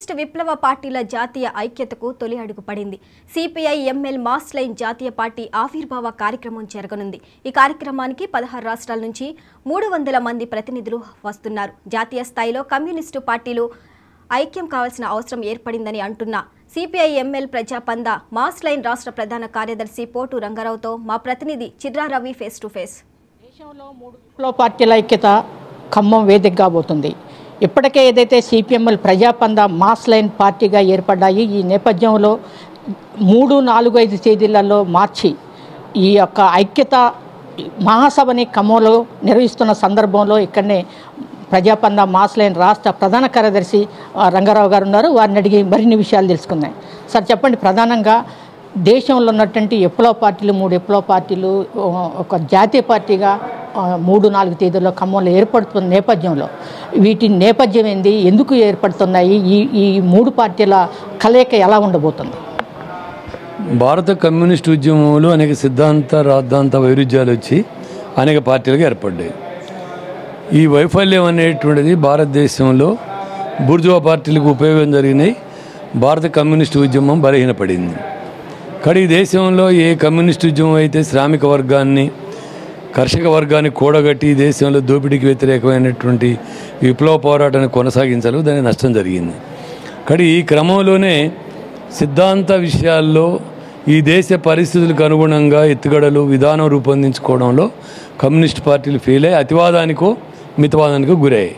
విప్లవ పార్టీల జాతీయ ఐక్యతకు తొలి అడుగు పడింది. సిపిఐ ఎంఎల్ మాస్ లైన్ జాతీయ పార్టీ ఆవిర్భావ కార్యక్రమం జరగనుంది. ఈ కార్యక్రమానికి 16 రాష్ట్రాల నుంచి 300 మంది ప్రతినిధులు వస్తున్నారు. జాతీయ స్థాయిలో కమ్యూనిస్టు పార్టీలు ఐక్యం కావాల్సిన అవసరం ఏర్పడిందని అంటున్న సిపిఐ ఎంఎల్ ప్రజాపంద మాస్ లైన్ రాష్ట్ర ప్రధాన కార్యదర్శి పోటు రంగారావుతో మా ప్రతినిధి చిర్రా రవి ఫేస్ టు ఫేస్. దేశంలో 3 విప్లవ పార్టీల ఐక్యత ఖమ్మం వేదిక కాబోతుంది. ఇప్పటికే ఏదైతే సిపిఎంఎల్ ప్రజాపంద మాస్ లైన్ పార్టీగా ఏర్పడ్డాయి, ఈ నేపథ్యంలో 3, 4, 5 తేదీలలో మార్చి ఈ యొక్క ఐక్యత మహాసభని ఖమ్మంలో నిర్వహిస్తున్న సందర్భంలో ఇక్కడనే ప్రజాపంద మాస్ లైన్ రాష్ట్ర ప్రధాన కార్యదర్శి రంగారావు గారు ఉన్నారు. వారిని అడిగి మరిన్ని విషయాలు తెలుసుకుందాం. సార్ చెప్పండి, ప్రధానంగా దేశంలో ఉన్నటువంటి విప్లవ పార్టీలు 3 విప్లవ పార్టీలు ఒక జాతీయ పార్టీగా 3, 4 తేదీల్లో ఖమ్మంలో ఏర్పడుతున్న నేపథ్యంలో వీటి నేపథ్యం ఏంది, ఎందుకు ఏర్పడుతున్నాయి, ఈ 3 పార్టీల కలయిక ఎలా ఉండబోతుంది? భారత కమ్యూనిస్ట్ ఉద్యమంలో అనేక సిద్ధాంత రాద్ధాంత వైరుధ్యాలు వచ్చి అనేక పార్టీలుగా ఏర్పడ్డాయి. ఈ వైఫల్యం అనేటువంటిది భారతదేశంలో బూర్జువా పార్టీలకు ఉపయోగం జరిగినాయి. భారత కమ్యూనిస్టు ఉద్యమం బలహీనపడింది. కానీ ఈ దేశంలో ఏ కమ్యూనిస్టు ఉద్యమం అయితే శ్రామిక వర్గాన్ని కర్షక వర్గాన్ని కూడగట్టి దేశంలో దోపిడీకి వ్యతిరేకమైనటువంటి విప్లవ పోరాటాన్ని కొనసాగించాలి, దానికి నష్టం జరిగింది. కానీ ఈ క్రమంలోనే సిద్ధాంత విషయాల్లో ఈ దేశ పరిస్థితులకు అనుగుణంగా ఎత్తుగడలు విధానం రూపొందించుకోవడంలో కమ్యూనిస్ట్ పార్టీలు ఫెయిల్ అయ్యి అతివాదానికో మితవాదానికో గురయ్యాయి.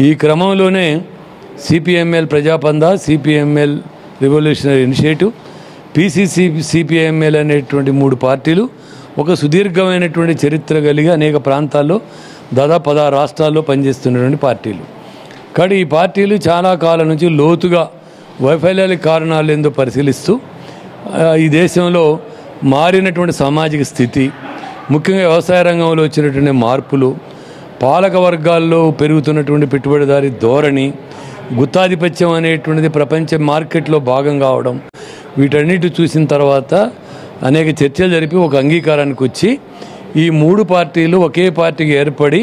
ఈ క్రమంలోనే CPML Prajapantha, CPML revolutionary initiative, PCC, CPML అనేటువంటి 3 పార్టీలు ఒక సుదీర్ఘమైనటువంటి చరిత్ర కలిగి అనేక ప్రాంతాల్లో దాదాపు 16 రాష్ట్రాల్లో పనిచేస్తున్నటువంటి పార్టీలు. కానీ ఈ పార్టీలు చాలా కాలం నుంచి లోతుగా వైఫల్యాలకు కారణాలు ఏందో పరిశీలిస్తూ ఈ దేశంలో మారినటువంటి సామాజిక స్థితి, ముఖ్యంగా వ్యవసాయ రంగంలో వచ్చినటువంటి మార్పులు, పాలక వర్గాల్లో పెరుగుతున్నటువంటి పెట్టుబడిదారీ ధోరణి, గుత్తాధిపత్యం అనేటువంటిది ప్రపంచ మార్కెట్లో భాగం కావడం, వీటన్నిటి చూసిన తర్వాత అనేక చర్చలు జరిపి ఒక అంగీకారానికి వచ్చి ఈ 3 పార్టీలు ఒకే పార్టీకి ఏర్పడి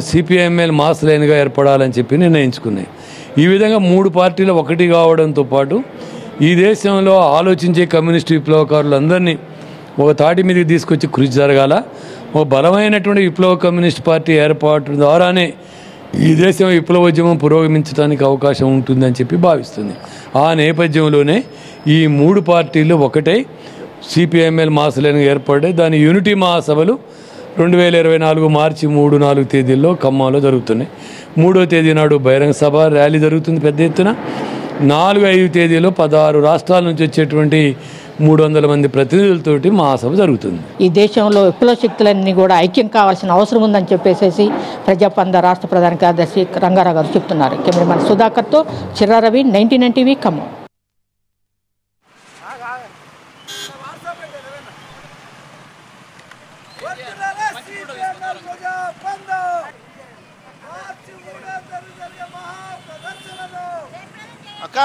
సిపిఐఎంఎల్ మాస్ లైన్గా ఏర్పడాలని చెప్పి నిర్ణయించుకున్నాయి. ఈ విధంగా 3 పార్టీలు ఒకటి కావడంతో పాటు ఈ దేశంలో ఆలోచించే కమ్యూనిస్టు విప్లవకారులందరినీ ఒక తాటి మీదకి తీసుకొచ్చి కృషి జరగాల. ఒక బలమైనటువంటి విప్లవ కమ్యూనిస్ట్ పార్టీ ఏర్పాటు ద్వారానే ఈ దేశం విప్లవోద్యమం పురోగమించడానికి అవకాశం ఉంటుందని చెప్పి భావిస్తుంది. ఆ నేపథ్యంలోనే ఈ 3 పార్టీలు ఒకటై సిపిఐఎంఎల్ మాస్ లైన్గా ఏర్పడ్డాయి. దాని యూనిటీ మహాసభలు 2024 మార్చి 3, 4 తేదీల్లో ఖమ్మంలో జరుగుతున్నాయి. 3వ తేదీ నాడు బహిరంగ సభ ర్యాలీ జరుగుతుంది పెద్ద ఎత్తున. 4, 5 తేదీలో 16 రాష్ట్రాల నుంచి వచ్చేటువంటి 300 మంది ప్రతినిధులతోటి మహాసభ జరుగుతుంది. ఈ దేశంలో విప్లవ శక్తులన్నీ కూడా ఐక్యం కావాల్సిన అవసరం ఉందని చెప్పేసి ప్రజాపంద రాష్ట్ర ప్రధాన కార్యదర్శి రంగారావు గారు చెప్తున్నారు. కెమెరామెన్ సుధాకర్తో చిర్రా రవి, 99 టీవీ ఖమ్మం. అక్క